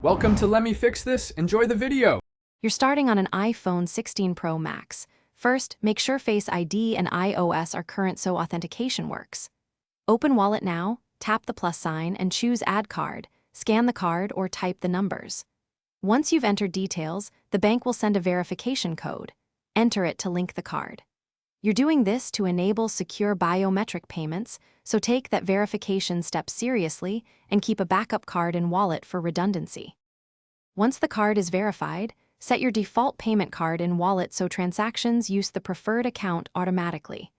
Welcome to Let Me Fix This. Enjoy the video. You're starting on an iPhone 16 Pro Max. First, make sure Face ID and iOS are current so authentication works. Open Wallet now, tap the plus sign, and choose Add Card. Scan the card or type the numbers. Once you've entered details, the bank will send a verification code. Enter it to link the card. You're doing this to enable secure biometric payments, so take that verification step seriously and keep a backup card and wallet for redundancy. Once the card is verified, set your default payment card and wallet so transactions use the preferred account automatically.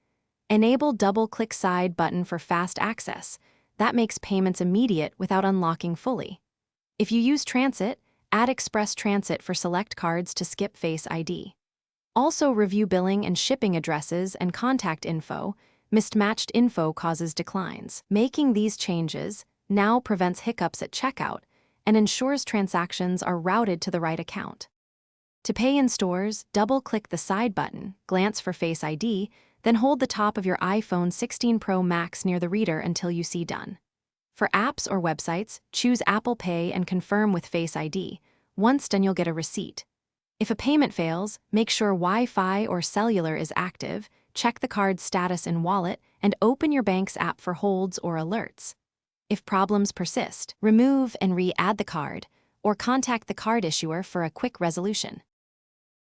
Enable double-click side button for fast access. That makes payments immediate without unlocking fully. If you use Transit, add Express Transit for select cards to skip Face ID. Also review billing and shipping addresses and contact info. Mismatched info causes declines. Making these changes now prevents hiccups at checkout and ensures transactions are routed to the right account. To pay in stores, double-click the side button, glance for Face ID, then hold the top of your iPhone 16 Pro Max near the reader until you see Done. For apps or websites, choose Apple Pay and confirm with Face ID. Once done, you'll get a receipt. If a payment fails, make sure Wi-Fi or cellular is active, check the card's status in wallet, and open your bank's app for holds or alerts. If problems persist, remove and re-add the card, or contact the card issuer for a quick resolution.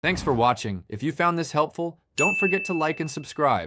Thanks for watching. If you found this helpful, don't forget to like and subscribe.